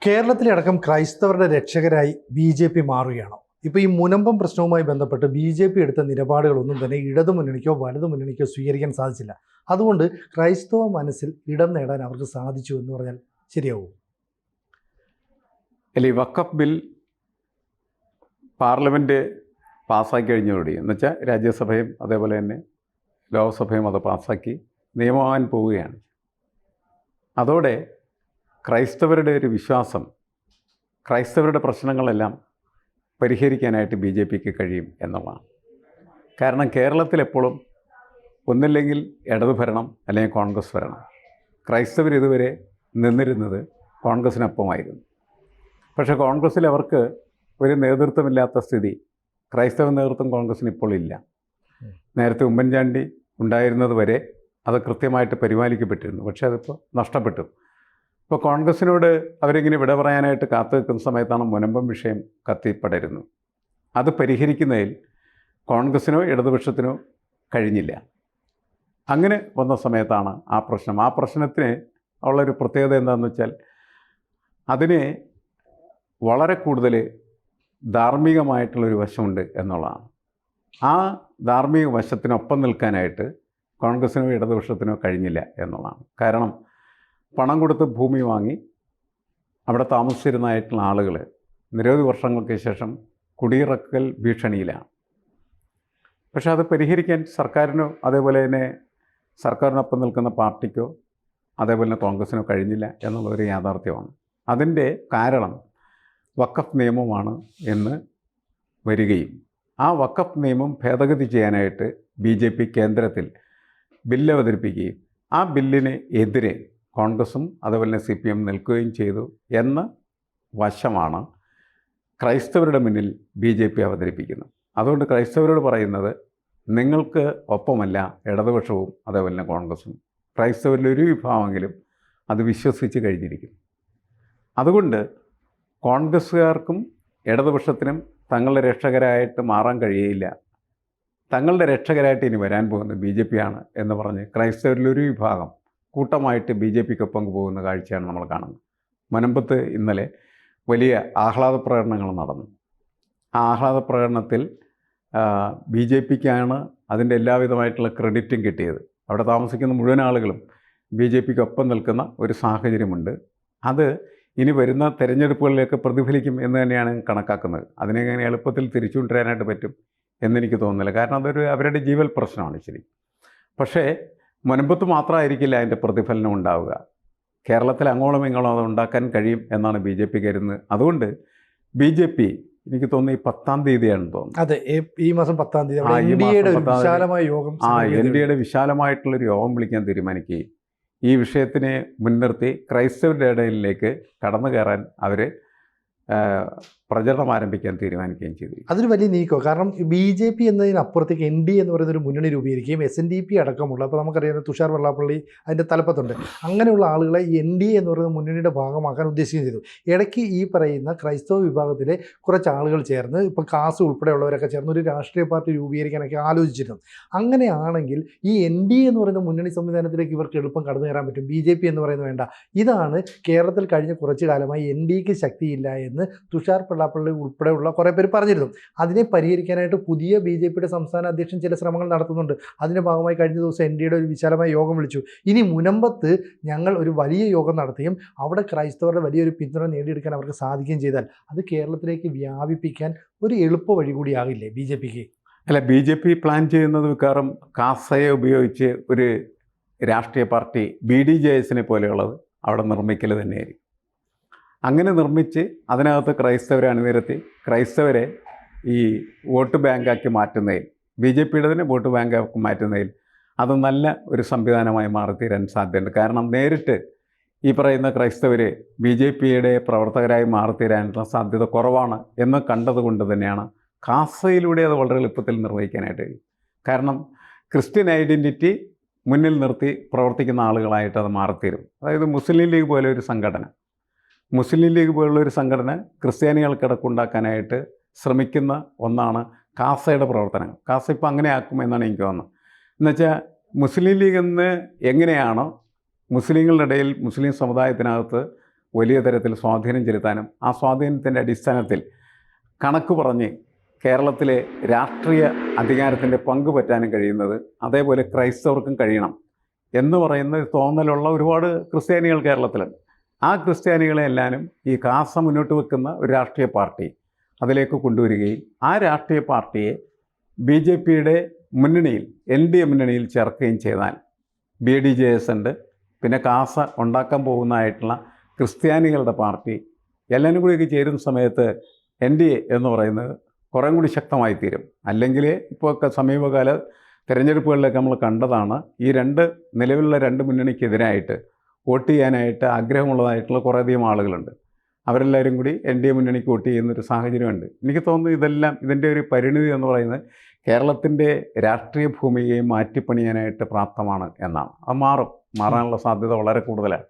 കേരളത്തിലെ അടക്കം ക്രൈസ്തവരുടെ രക്ഷകരായി BJP മാറുകയാണോ? ഇപ്പോൾ ഈ മുനമ്പം പ്രശ്നവുമായി ബന്ധപ്പെട്ട് BJP എടുത്ത നിലപാടുകളൊന്നും തന്നെ ഇടതു മുന്നണിക്കോ വലതു മുന്നണിക്കോ സ്വീകരിക്കാൻ സാധിച്ചില്ല. അതുകൊണ്ട് ക്രൈസ്തവ മനസ്സിൽ ഇടം നേടാൻ അവർക്ക് സാധിച്ചു എന്ന് പറഞ്ഞാൽ ശരിയാവും? അല്ല, ഈ വഖഫ് ബിൽ പാർലമെൻറ്റ് പാസ്സാക്കി കഴിഞ്ഞതോടെ എന്നുവെച്ചാൽ രാജ്യസഭയും അതേപോലെ തന്നെ ലോക്സഭയും അത് പാസ്സാക്കി നിയമമാകാൻ പോവുകയാണ്. അതോടെ ക്രൈസ്തവരുടെ ഒരു വിശ്വാസം, ക്രൈസ്തവരുടെ പ്രശ്നങ്ങളെല്ലാം പരിഹരിക്കാനായിട്ട് BJPക്ക് കഴിയും എന്നുള്ളതാണ്. കാരണം കേരളത്തിലെപ്പോഴും ഒന്നില്ലെങ്കിൽ ഇടതു ഭരണം അല്ലെങ്കിൽ കോൺഗ്രസ് ഭരണം. ക്രൈസ്തവർ ഇതുവരെ നിന്നിരുന്നത് കോൺഗ്രസിനൊപ്പമായിരുന്നു. പക്ഷേ കോൺഗ്രസ്സിൽ അവർക്ക് ഒരു നേതൃത്വമില്ലാത്ത സ്ഥിതി ക്രൈസ്തവ നേതൃത്വം കോൺഗ്രസ്സിന് ഇപ്പോൾ ഇല്ല. നേരത്തെ ഉമ്മൻചാണ്ടി ഉണ്ടായിരുന്നത് വരെ അത് കൃത്യമായിട്ട് പരിപാലിക്കപ്പെട്ടിരുന്നു. പക്ഷേ അതിപ്പോൾ നഷ്ടപ്പെട്ടു. ഇപ്പോൾ കോൺഗ്രസ്സിനോട് അവരിങ്ങനെ വിട പറയാനായിട്ട് കാത്തു നിൽക്കുന്ന സമയത്താണ് മുനമ്പം വിഷയം കത്തിപ്പടരുന്നു. അത് പരിഹരിക്കുന്നതിൽ കോൺഗ്രസ്സിനോ ഇടതുപക്ഷത്തിനോ കഴിഞ്ഞില്ല. അങ്ങനെ വന്ന സമയത്താണ് ആ പ്രശ്നത്തിന് ഉള്ളൊരു പ്രത്യേകത എന്താണെന്ന് വെച്ചാൽ അതിന് വളരെ കൂടുതൽ ധാർമ്മികമായിട്ടുള്ളൊരു വശമുണ്ട് എന്നുള്ളതാണ്. ആ ധാർമ്മിക വശത്തിനൊപ്പം നിൽക്കാനായിട്ട് കോൺഗ്രസ്സിനോ ഇടതുപക്ഷത്തിനോ കഴിഞ്ഞില്ല എന്നുള്ളതാണ്. കാരണം പണം കൊടുത്ത് ഭൂമി വാങ്ങി അവിടെ താമസിച്ചിരുന്നതായിട്ടുള്ള ആളുകൾ നിരവധി വർഷങ്ങൾക്ക് ശേഷം കുടിയിറക്കൽ ഭീഷണിയിലാണ്. പക്ഷേ അത് പരിഹരിക്കാൻ സർക്കാരിനോ അതേപോലെ തന്നെ സർക്കാരിനൊപ്പം നിൽക്കുന്ന പാർട്ടിക്കോ അതേപോലെ തന്നെ കോൺഗ്രസ്സിനോ കഴിഞ്ഞില്ല എന്നുള്ളൊരു യാഥാർത്ഥ്യമാണ്. അതിൻ്റെ കാരണം വഖഫ് നിയമമാണ് എന്ന് വരികയും ആ വഖഫ് നിയമം ഭേദഗതി ചെയ്യാനായിട്ട് BJP കേന്ദ്രത്തിൽ ബില്ല് അവതരിപ്പിക്കുകയും ആ ബില്ലിന് എതിരെ കോൺഗ്രസും അതുപോലെ തന്നെ CPM നിൽക്കുകയും ചെയ്തു എന്ന വശമാണ് ക്രൈസ്തവരുടെ മുന്നിൽ BJP അവതരിപ്പിക്കുന്നത്. അതുകൊണ്ട് ക്രൈസ്തവരോട് പറയുന്നത്, നിങ്ങൾക്ക് ഒപ്പമല്ല ഇടതുപക്ഷവും അതേപോലെ തന്നെ കോൺഗ്രസും. ക്രൈസ്തവരിൽ ഒരു വിഭാഗമെങ്കിലും അത് വിശ്വസിച്ച് കഴിഞ്ഞിരിക്കുന്നു. അതുകൊണ്ട് കോൺഗ്രസ്സുകാർക്കും ഇടതുപക്ഷത്തിനും തങ്ങളുടെ രക്ഷകരായിട്ട് മാറാൻ കഴിയില്ല. തങ്ങളുടെ രക്ഷകരായിട്ട് ഇനി വരാൻ പോകുന്നത് BJP ആണ് എന്ന് പറഞ്ഞ് ക്രൈസ്തവരിലൊരു വിഭാഗം കൂട്ടമായിട്ട് BJPക്കൊപ്പം പോകുന്ന കാഴ്ചയാണ് നമ്മൾ കാണുന്നത്. മുനമ്പത്ത് ഇന്നലെ വലിയ ആഹ്ലാദ പ്രകടനങ്ങൾ നടന്നു. ആ ആഹ്ലാദ പ്രകടനത്തിൽ BJPക്കാണ് അതിൻ്റെ എല്ലാവിധമായിട്ടുള്ള ക്രെഡിറ്റും കിട്ടിയത്. അവിടെ താമസിക്കുന്ന മുഴുവൻ ആളുകളും BJPക്കൊപ്പം നിൽക്കുന്ന ഒരു സാഹചര്യമുണ്ട്. അത് ഇനി വരുന്ന തെരഞ്ഞെടുപ്പുകളിലേക്ക് പ്രതിഫലിക്കും എന്ന് തന്നെയാണ് കണക്കാക്കുന്നത്. അതിനെങ്ങനെ എളുപ്പത്തിൽ തിരിച്ചുകൊണ്ടുവരാനായിട്ട് പറ്റും എന്നെനിക്ക് തോന്നുന്നില്ല. കാരണം അതൊരു അവരുടെ ജീവൽ പ്രശ്നമാണ് ശരി. പക്ഷേ മുനമ്പത്ത് മാത്രമായിരിക്കില്ല അതിൻ്റെ പ്രതിഫലനം ഉണ്ടാവുക. കേരളത്തിൽ അങ്ങോളം ഇങ്ങോളം അത് ഉണ്ടാക്കാൻ കഴിയും എന്നാണ് BJP കരുതുന്നത്. അതുകൊണ്ട് BJP എനിക്ക് തോന്നുന്നു ഈ 10-ാം തീയതിയാണെന്ന് തോന്നുന്നു. അതെ, ഈ മാസം 10-ാം തീയതി NDAയുടെ വിശാലമായിട്ടുള്ളൊരു യോഗം വിളിക്കാൻ തീരുമാനിക്കുകയും ഈ വിഷയത്തിനെ മുൻനിർത്തി ക്രൈസ്തവരുടെ ഇടയിലേക്ക് കടന്നു കയറാൻ അവർ പ്രചരണം ആരംഭിക്കാൻ തീരുമാനിക്കുകയും ചെയ്തു. അതൊരു വലിയ നീക്കമാണ്. കാരണം BJP എന്നതിനപ്പുറത്തേക്ക് NDA എന്ന് പറയുന്നൊരു മുന്നണി രൂപീകരിക്കുകയും SNDP അടക്കമുള്ള, അപ്പോൾ നമുക്കറിയാം തുഷാർ വെള്ളാപ്പള്ളി അതിൻ്റെ തലപ്പത്തുണ്ട്, അങ്ങനെയുള്ള ആളുകളെ NDA എന്ന് പറയുന്ന മുന്നണിയുടെ ഭാഗമാക്കാൻ ഉദ്ദേശിക്കുകയും ചെയ്തു. ഇടയ്ക്ക് ഈ പറയുന്ന ക്രൈസ്തവ വിഭാഗത്തിലെ കുറച്ച് ആളുകൾ ചേർന്ന്, ഇപ്പോൾ കാസ് ഉൾപ്പെടെയുള്ളവരൊക്കെ ചേർന്ന് ഒരു രാഷ്ട്രീയ പാർട്ടി രൂപീകരിക്കാനൊക്കെ ആലോചിച്ചിരുന്നു. അങ്ങനെയാണെങ്കിൽ ഈ NDA എന്ന് പറയുന്ന മുന്നണി സംവിധാനത്തിലേക്ക് ഇവർക്ക് എളുപ്പം കടന്നു കയറാൻ പറ്റും. BJP എന്ന് പറയുന്നത് വേണ്ട. ഇതാണ് കേരളത്തിൽ കഴിഞ്ഞ കുറച്ച് കാലമായി NDAക്ക് ശക്തിയില്ല എന്ന് തുഷാർ വെള്ളാപ്പള്ളി ഉൾപ്പെടെയുള്ള കുറേ പേര് പറഞ്ഞിരുന്നു. അതിനെ പരിഹരിക്കാനായിട്ട് പുതിയ BJPയുടെ സംസ്ഥാന അധ്യക്ഷൻ ചില ശ്രമങ്ങൾ നടത്തുന്നുണ്ട്. അതിൻ്റെ ഭാഗമായി കഴിഞ്ഞ ദിവസം NDAയുടെ ഒരു വിശാലമായ യോഗം വിളിച്ചു. ഇനി മുനമ്പത്ത് ഞങ്ങൾ ഒരു വലിയ യോഗം നടത്തുകയും അവിടെ ക്രൈസ്തവരുടെ വലിയൊരു പിന്തുണ നേടിയെടുക്കാൻ അവർക്ക് സാധിക്കുകയും ചെയ്താൽ അത് കേരളത്തിലേക്ക് വ്യാപിപ്പിക്കാൻ ഒരു എളുപ്പ വഴി കൂടിയാകില്ലേ BJPക്ക്? അല്ല, BJP പ്ലാൻ ചെയ്യുന്നത് മിക്കവാറും കാസയെ ഉപയോഗിച്ച് ഒരു രാഷ്ട്രീയ പാർട്ടി BDJSനെ പോലെയുള്ളത് അവിടെ നിർമ്മിക്കൽ തന്നെയായിരിക്കും. അങ്ങനെ നിർമ്മിച്ച് അതിനകത്ത് ക്രൈസ്തവരെ അണിനിരത്തി ക്രൈസ്തവരെ ഈ വോട്ട് ബാങ്കാക്കി മാറ്റുന്നതിൽ, BJPയുടെ തന്നെ വോട്ട് ബാങ്കാക്കി മാറ്റുന്നതിൽ അത് നല്ല ഒരു സംവിധാനമായി മാറിത്തീരാൻ സാധ്യതയുണ്ട്. കാരണം നേരിട്ട് ഈ പറയുന്ന ക്രൈസ്തവർ BJPയുടെ പ്രവർത്തകരായി മാറിത്തീരാനുള്ള സാധ്യത കുറവാണ് എന്ന് കണ്ടതുകൊണ്ട് തന്നെയാണ് കാസയിലൂടെ അത് വളരെ എളുപ്പത്തിൽ നിർവഹിക്കാനായിട്ട് കഴിയും. കാരണം ക്രിസ്ത്യൻ ഐഡൻറ്റിറ്റി മുന്നിൽ നിർത്തി പ്രവർത്തിക്കുന്ന ആളുകളായിട്ട് അത് മാറിത്തീരും. അതായത് മുസ്ലിം ലീഗ് പോലെ ഒരു സംഘടന, ക്രിസ്ത്യാനികൾക്കിടക്കുണ്ടാക്കാനായിട്ട് ശ്രമിക്കുന്ന ഒന്നാണ് കാസയുടെ പ്രവർത്തനങ്ങൾ. കാസ ഇപ്പോൾ അങ്ങനെ ആക്കുമെന്നാണ് എനിക്ക് തോന്നുന്നത്. എന്നുവെച്ചാൽ മുസ്ലിം ലീഗ് എന്ന് എങ്ങനെയാണോ മുസ്ലിങ്ങളുടെ ഇടയിൽ മുസ്ലിം സമുദായത്തിനകത്ത് വലിയ തരത്തിൽ സ്വാധീനം ചെലുത്താനും ആ സ്വാധീനത്തിൻ്റെ അടിസ്ഥാനത്തിൽ കണക്ക് പറഞ്ഞ് കേരളത്തിലെ രാഷ്ട്രീയ അധികാരത്തിൻ്റെ പങ്ക് പറ്റാനും കഴിയുന്നത് അതേപോലെ ക്രൈസ്തവർക്കും കഴിയണം എന്ന് പറയുന്ന തോന്നലുള്ള ഒരുപാട് ക്രിസ്ത്യാനികൾ കേരളത്തിലുണ്ട്. ആ ക്രിസ്ത്യാനികളെ എല്ലാവരും ഈ കാസ മുന്നോട്ട് വെക്കുന്ന ഒരു രാഷ്ട്രീയ പാർട്ടി അതിലേക്ക് കൊണ്ടുവരികയും ആ രാഷ്ട്രീയ പാർട്ടിയെ BJPയുടെ മുന്നണിയിൽ NDA മുന്നണിയിൽ ചേർക്കുകയും ചെയ്താൽ BDJS ഉണ്ട്, പിന്നെ കാസ ഉണ്ടാക്കാൻ പോകുന്നതായിട്ടുള്ള ക്രിസ്ത്യാനികളുടെ പാർട്ടി എല്ലാവരും കൂടിയൊക്കെ ചേരുന്ന സമയത്ത് NDA എന്ന് പറയുന്നത് കുറേ കൂടി ശക്തമായി തീരും. അല്ലെങ്കിൽ ഇപ്പോൾ ഒക്കെ സമീപകാല തിരഞ്ഞെടുപ്പുകളിലൊക്കെ നമ്മൾ കണ്ടതാണ്, ഈ നിലവിലുള്ള രണ്ട് മുന്നണിക്കെതിരായിട്ട് വോട്ട് ചെയ്യാനായിട്ട് ആഗ്രഹമുള്ളതായിട്ടുള്ള കുറേയധികം ആളുകളുണ്ട്. അവരെല്ലാവരും കൂടി NDA മുന്നണിക്ക് വോട്ട് ചെയ്യുന്നൊരു സാഹചര്യമുണ്ട്. എനിക്ക് തോന്നുന്നു ഇതെല്ലാം ഇതിൻ്റെ ഒരു പരിണിതി എന്ന് പറയുന്നത് കേരളത്തിൻ്റെ രാഷ്ട്രീയ ഭൂമികയെ മാറ്റിപ്പണിയാനായിട്ട് പ്രാപ്തമാണ് എന്നാണ്. അത് മാറാനുള്ള സാധ്യത വളരെ കൂടുതലാണ്.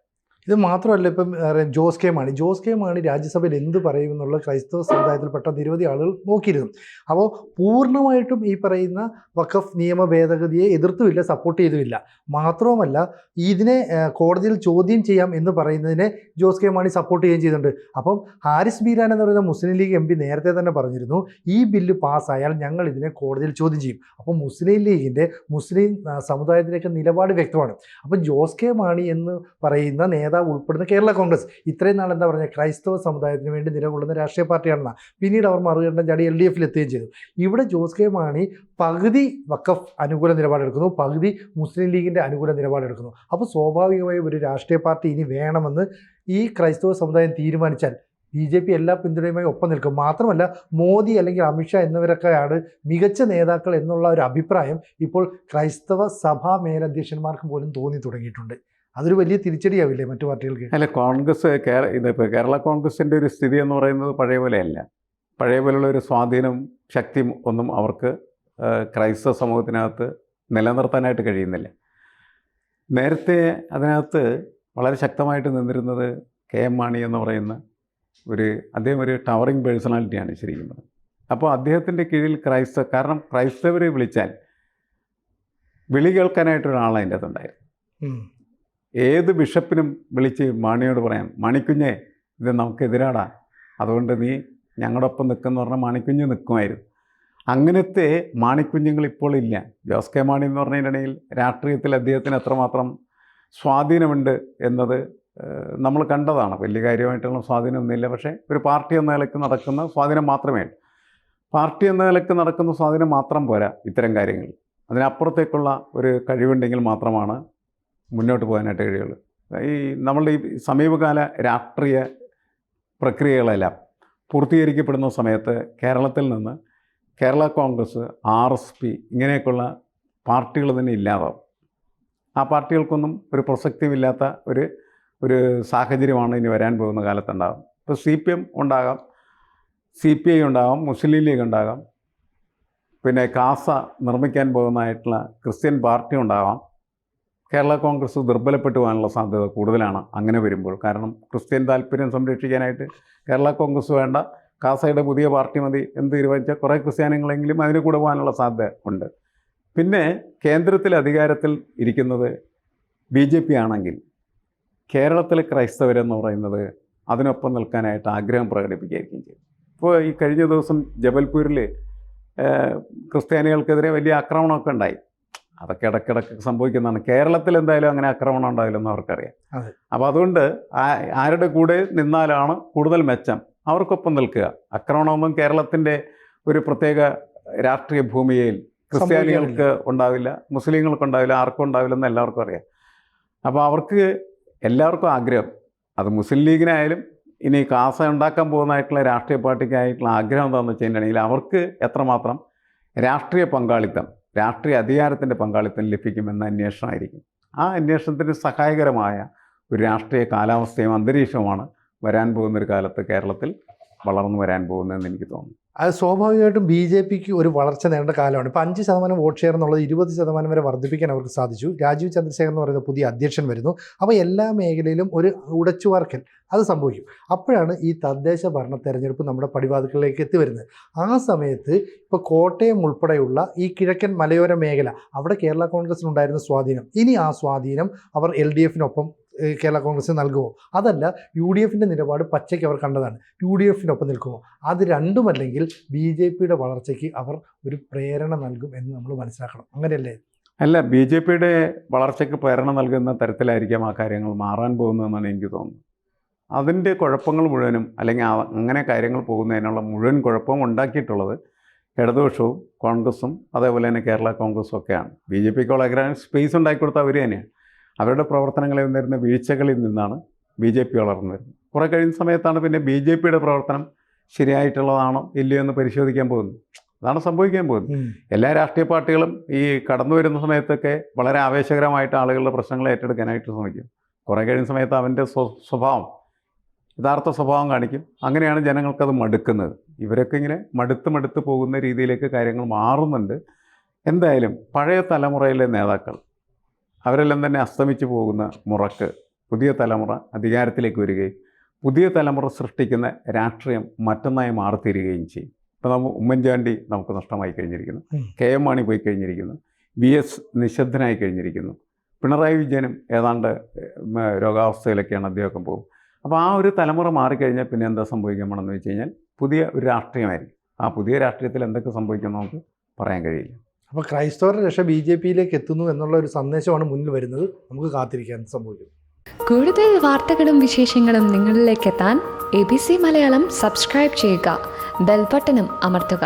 ഇത് മാത്രമല്ല, ഇപ്പം ജോസ് കെ മാണി രാജ്യസഭയിൽ എന്ത് പറയുമെന്നുള്ള ക്രൈസ്തവ സമുദായത്തിൽപ്പെട്ട നിരവധി ആളുകൾ നോക്കിയിരുന്നു. അപ്പോൾ പൂർണ്ണമായിട്ടും ഈ പറയുന്ന വഖഫ് നിയമ ഭേദഗതിയെ എതിർത്തുമില്ല, സപ്പോർട്ട് ചെയ്തുമില്ല. മാത്രവുമല്ല, ഇതിനെ കോടതിയിൽ ചോദ്യം ചെയ്യാം എന്ന് പറയുന്നതിനെ ജോസ് കെ മാണി സപ്പോർട്ട് ചെയ്യുകയും ചെയ്തിട്ടുണ്ട്. അപ്പം ഹാരിസ് ബീരാൻ എന്ന് പറയുന്ന മുസ്ലിം ലീഗ് MP നേരത്തെ തന്നെ പറഞ്ഞിരുന്നു, ഈ ബില്ല് പാസ്സായാൽ ഞങ്ങൾ ഇതിനെ കോടതിയിൽ ചോദ്യം ചെയ്യും. അപ്പോൾ മുസ്ലിം ലീഗിൻ്റെ മുസ്ലിം സമുദായത്തിലേക്ക് നിലപാട് വ്യക്തമാണ്. അപ്പം ജോസ് കെ മാണി എന്ന് പറയുന്ന നേതാവ് ഉൾപ്പെടുന്ന കേരള കോൺഗ്രസ് ഇത്രയും നാൾ എന്താ പറയുക, ക്രൈസ്തവ സമുദായത്തിന് വേണ്ടി നിലകൊള്ളുന്ന രാഷ്ട്രീയ പാർട്ടിയാണെന്നാണ്. പിന്നീട് അവർ മറുകണ്ഠം ചാടി LDF എത്തുകയും ചെയ്തു. ഇവിടെ ജോസ് കെ മാണി പകുതി വഖഫ് അനുകൂല നിലപാടെടുക്കുന്നു, പകുതി മുസ്ലിം ലീഗിൻ്റെ അനുകൂല നിലപാടെടുക്കുന്നു. അപ്പോൾ സ്വാഭാവികമായും ഒരു രാഷ്ട്രീയ പാർട്ടി ഇനി വേണമെന്ന് ഈ ക്രൈസ്തവ സമുദായം തീരുമാനിച്ചാൽ BJP എല്ലാ പിന്തുണയുമായി ഒപ്പം നിൽക്കും. മാത്രമല്ല, മോദി അല്ലെങ്കിൽ അമിത്ഷാ എന്നിവരൊക്കെയാണ് മികച്ച നേതാക്കൾ എന്നുള്ള ഒരു അഭിപ്രായം ഇപ്പോൾ ക്രൈസ്തവ സഭാ മേലധ്യക്ഷന്മാർക്ക് പോലും തോന്നി തുടങ്ങിയിട്ടുണ്ട്. അതൊരു വലിയ തിരിച്ചടിയാവില്ലേ മറ്റു പാർട്ടികൾക്ക്? അല്ല, ഇതിപ്പോൾ കേരള കോൺഗ്രസിൻ്റെ ഒരു സ്ഥിതി എന്ന് പറയുന്നത് പഴയ പോലെയല്ല. പഴയ പോലെയുള്ള ഒരു സ്വാധീനം ശക്തിയും ഒന്നും അവർക്ക് ക്രൈസ്തവ സമൂഹത്തിനകത്ത് നിലനിർത്താനായിട്ട് കഴിയുന്നില്ല. നേരത്തെ അതിനകത്ത് വളരെ ശക്തമായിട്ട് നിന്നിരുന്നത് KM മാണി എന്ന് പറയുന്ന അദ്ദേഹം ഒരു ടവറിങ് പേഴ്സണാലിറ്റിയാണ് ശരിക്കും. അപ്പോൾ അദ്ദേഹത്തിൻ്റെ കീഴിൽ കാരണം ക്രൈസ്തവരെ വിളിച്ചാൽ വിളി കേൾക്കാനായിട്ടൊരാൾ അതിൻ്റെ അകത്തുണ്ടായിരുന്നു. ഏത് ബിഷപ്പിനും വിളിച്ച് മാണിയോട് പറയാം, മാണിക്കുഞ്ഞെ ഇത് നമുക്കെതിരാടാ, അതുകൊണ്ട് നീ ഞങ്ങളുടെ ഒപ്പം നിൽക്കുമെന്ന് പറഞ്ഞാൽ മാണിക്കുഞ്ഞ് നിൽക്കുമായിരുന്നു. അങ്ങനത്തെ മാണിക്കുഞ്ഞുങ്ങൾ ഇപ്പോൾ ഇല്ല. ജോസ് കെ മാണി എന്ന് പറഞ്ഞതിനിടയിൽ രാഷ്ട്രീയത്തിൽ അദ്ദേഹത്തിന് എത്രമാത്രം സ്വാധീനമുണ്ട് എന്നത് നമ്മൾ കണ്ടതാണ്. വലിയ കാര്യമായിട്ടുള്ള സ്വാധീനമൊന്നുമില്ല. പക്ഷേ ഒരു പാർട്ടി എന്ന നിലയ്ക്ക് നടക്കുന്ന സ്വാധീനം മാത്രമേ ഉള്ളൂ. പാർട്ടി എന്ന നിലയ്ക്ക് നടക്കുന്ന സ്വാധീനം മാത്രം പോരാ ഇത്തരം കാര്യങ്ങൾ. അതിനപ്പുറത്തേക്കുള്ള ഒരു കഴിവുണ്ടെങ്കിൽ മാത്രമാണ് മുന്നോട്ട് പോകാനായിട്ട് കഴിയുള്ളൂ. നമ്മളുടെ ഈ സമീപകാല രാഷ്ട്രീയ പ്രക്രിയകളെല്ലാം പൂർത്തീകരിക്കപ്പെടുന്ന സമയത്ത് കേരളത്തിൽ നിന്ന് കേരള കോൺഗ്രസ്, RSP ഇങ്ങനെയൊക്കെയുള്ള പാർട്ടികൾ തന്നെ ഇല്ലാതാവും. ആ പാർട്ടികൾക്കൊന്നും ഒരു പ്രസക്തിയുമില്ലാത്ത ഒരു സാഹചര്യമാണ് ഇനി വരാൻ പോകുന്ന കാലത്തുണ്ടാകും. ഇപ്പോൾ CPM ഉണ്ടാകാം, CPI ഉണ്ടാകാം, മുസ്ലിം ലീഗ് ഉണ്ടാകാം, പിന്നെ കാസ നിർമ്മിക്കാൻ പോകുന്നതായിട്ടുള്ള ക്രിസ്ത്യൻ പാർട്ടി ഉണ്ടാകാം. കേരള കോൺഗ്രസ് ദുർബലപ്പെട്ടു പോകാനുള്ള സാധ്യത കൂടുതലാണ് അങ്ങനെ വരുമ്പോൾ. കാരണം ക്രിസ്ത്യൻ താല്പര്യം സംരക്ഷിക്കാനായിട്ട് കേരള കോൺഗ്രസ് വേണ്ട, കാസയുടെ പുതിയ പാർട്ടി മതി എന്ന് തീരുമാനിച്ചാൽ കുറേ ക്രിസ്ത്യാനികളെങ്കിലും അതിന് കൂടെ പോകാനുള്ള സാധ്യത ഉണ്ട്. പിന്നെ കേന്ദ്രത്തിൽ അധികാരത്തിൽ ഇരിക്കുന്നത് BJP ആണെങ്കിൽ കേരളത്തിലെ ക്രൈസ്തവരെന്ന് പറയുന്നത് അതിനൊപ്പം നിൽക്കാനായിട്ട് ആഗ്രഹം പ്രകടിപ്പിക്കുകയായിരിക്കും ചെയ്യും. ഇപ്പോൾ ഈ കഴിഞ്ഞ ദിവസം ജബൽപൂരിൽ ക്രിസ്ത്യാനികൾക്കെതിരെ വലിയ ആക്രമണമൊക്കെ ഉണ്ടായി. അതൊക്കെ ഇടയ്ക്കിടയ്ക്ക് സംഭവിക്കുന്നതാണ്. കേരളത്തിൽ എന്തായാലും അങ്ങനെ ആക്രമണം ഉണ്ടാവില്ലെന്ന് അവർക്കറിയാം. അപ്പോൾ അതുകൊണ്ട് ആരുടെ കൂടെ നിന്നാലാണ് കൂടുതൽ മെച്ചം, അവർക്കൊപ്പം നിൽക്കുക. ആക്രമണമൊന്നും കേരളത്തിൻ്റെ ഒരു പ്രത്യേക രാഷ്ട്രീയ ഭൂമികയിൽ ക്രിസ്ത്യാനികൾക്ക് ഉണ്ടാവില്ല, മുസ്ലിങ്ങൾക്ക് ഉണ്ടാവില്ല, ആർക്കും ഉണ്ടാവില്ലെന്ന് എല്ലാവർക്കും അറിയാം. അപ്പോൾ അവർക്ക് എല്ലാവർക്കും ആഗ്രഹം, അത് മുസ്ലിം ലീഗിനായാലും ഇനി കാസ ഉണ്ടാക്കാൻ പോകുന്നതായിട്ടുള്ള രാഷ്ട്രീയ പാർട്ടിക്കായിട്ടുള്ള ആഗ്രഹം എന്താണെന്ന് വെച്ചിട്ടുണ്ടെങ്കിൽ അവർക്ക് എത്രമാത്രം രാഷ്ട്രീയ പങ്കാളിത്തം, രാഷ്ട്രീയ അധികാരത്തിൻ്റെ പങ്കാളിത്തം ലഭിക്കുമെന്ന അന്വേഷണമായിരിക്കും. ആ അന്വേഷണത്തിന് സഹായകരമായ ഒരു രാഷ്ട്രീയ കാലാവസ്ഥയും അന്തരീക്ഷവുമാണ് വരാൻ പോകുന്നൊരു കാലത്ത് കേരളത്തിൽ വളർന്നു വരാൻ പോകുന്നതെന്ന് എനിക്ക് തോന്നുന്നു. അത് സ്വാഭാവികമായിട്ടും BJPക്ക് ഒരു വളർച്ച നേടേണ്ട കാലമാണ്. ഇപ്പോൾ 5% വോട്ട് ഷെയർ എന്നുള്ളത് 20% വരെ വർദ്ധിപ്പിക്കാൻ അവർക്ക് സാധിച്ചു. രാജീവ് ചന്ദ്രശേഖർ എന്ന് പറയുന്ന പുതിയ അധ്യക്ഷൻ വരുന്നു. അപ്പോൾ എല്ലാ മേഖലയിലും ഒരു ഉടച്ചുവാർക്കൽ അത് സംഭവിക്കും. അപ്പോഴാണ് ഈ തദ്ദേശ ഭരണ തെരഞ്ഞെടുപ്പ് നമ്മുടെ പടിവാതിൽക്കലേക്ക് എത്തിവരുന്നത്. ആ സമയത്ത് ഇപ്പോൾ കോട്ടയം ഉൾപ്പെടെയുള്ള ഈ കിഴക്കൻ മലയോര മേഖല, അവിടെ കേരള കോൺഗ്രസിനുണ്ടായിരുന്ന സ്വാധീനം, ഇനി ആ സ്വാധീനം അവർ LDFനൊപ്പം കേരള കോൺഗ്രസ് നൽകുമോ, അതല്ല UDFൻ്റെ നിലപാട് പച്ചയ്ക്ക് അവർ കണ്ടതാണ്, UDFനൊപ്പം നിൽക്കുമോ, അത് രണ്ടുമല്ലെങ്കിൽ BJPയുടെ വളർച്ചയ്ക്ക് അവർ ഒരു പ്രേരണ നൽകും എന്ന് നമ്മൾ മനസ്സിലാക്കണം. അങ്ങനെയല്ലേ? അല്ല, BJPയുടെ വളർച്ചയ്ക്ക് പ്രേരണ നൽകുന്ന തരത്തിലായിരിക്കാം ആ കാര്യങ്ങൾ മാറാൻ പോകുന്നതെന്നാണ് എനിക്ക് തോന്നുന്നത്. അതിൻ്റെ കുഴപ്പങ്ങൾ മുഴുവനും, അല്ലെങ്കിൽ അങ്ങനെ കാര്യങ്ങൾ പോകുന്നതിനുള്ള മുഴുവൻ കുഴപ്പവും ഉണ്ടാക്കിയിട്ടുള്ളത് ഇടതുപക്ഷവും കോൺഗ്രസും അതേപോലെ തന്നെ കേരള കോൺഗ്രസും ഒക്കെയാണ്. BJPക്ക് വളരെ സ്പേസ് ഉണ്ടാക്കിക്കൊടുത്ത അവർ തന്നെയാണ്. അവരുടെ പ്രവർത്തനങ്ങളിൽ വരുന്ന വീഴ്ചകളിൽ നിന്നാണ് BJP വളർന്നു വരുന്നത്. കുറേ കഴിയുന്ന സമയത്താണ് പിന്നെ BJPയുടെ പ്രവർത്തനം ശരിയായിട്ടുള്ളതാണോ ഇല്ലയോ എന്ന് പരിശോധിക്കാൻ പോകുന്നത്. അതാണ് സംഭവിക്കാൻ പോകുന്നത്. എല്ലാ രാഷ്ട്രീയ പാർട്ടികളും ഈ കടന്നു വരുന്ന സമയത്തൊക്കെ വളരെ ആവേശകരമായിട്ട് ആളുകളുടെ പ്രശ്നങ്ങൾ ഏറ്റെടുക്കാനായിട്ട് ശ്രമിക്കും. കുറേ കഴിയുന്ന സമയത്ത് അവൻ്റെ യഥാർത്ഥ സ്വഭാവം കാണിക്കും. അങ്ങനെയാണ് ജനങ്ങൾക്കത് മടുക്കുന്നത്. ഇവരൊക്കെ ഇങ്ങനെ മടുത്ത് പോകുന്ന രീതിയിലേക്ക് കാര്യങ്ങൾ മാറുന്നുണ്ട്. എന്തായാലും പഴയ തലമുറയിലെ നേതാക്കൾ അവരെല്ലാം തന്നെ അസ്തമിച്ചു പോകുന്ന മുറക്ക് പുതിയ തലമുറ അധികാരത്തിലേക്ക് വരികയും പുതിയ തലമുറ സൃഷ്ടിക്കുന്ന രാഷ്ട്രീയം മറ്റൊന്നായി മാറിത്തീരുകയും ചെയ്യും. ഇപ്പോൾ ഉമ്മൻചാണ്ടി നമുക്ക് നഷ്ടമായി കഴിഞ്ഞിരിക്കുന്നു, KM മാണി പോയി കഴിഞ്ഞിരിക്കുന്നു, VS നിശബ്ദനായി കഴിഞ്ഞിരിക്കുന്നു, പിണറായി വിജയനും ഏതാണ്ട് രോഗാവസ്ഥയിലൊക്കെയാണ് അദ്ദേഹം പോകും. അപ്പോൾ ആ ഒരു തലമുറ മാറിക്കഴിഞ്ഞാൽ പിന്നെ എന്താ സംഭവിക്കാൻ പോകണമെന്ന് വെച്ച് കഴിഞ്ഞാൽ പുതിയ ഒരു രാഷ്ട്രീയമായിരിക്കും. ആ പുതിയ രാഷ്ട്രീയത്തിൽ എന്തൊക്കെ സംഭവിക്കുമെന്ന് നമുക്ക് പറയാൻ കഴിയില്ല. അപ്പോൾ ക്രൈസ്തവരുടെ രക്ഷ BJPയിലേക്ക് എത്തുന്നു എന്നുള്ള ഒരു സന്ദേശമാണ് മുന്നിൽ വരുന്നത്. നമുക്ക് കാത്തിരിക്കാൻ സംഭവിക്കും. കൂടുതൽ വാർത്തകളും വിശേഷങ്ങളും നിങ്ങളിലേക്ക് എത്താൻ ABC മലയാളം സബ്സ്ക്രൈബ് ചെയ്യുക, ബെൽ ബട്ടണും അമർത്തുക.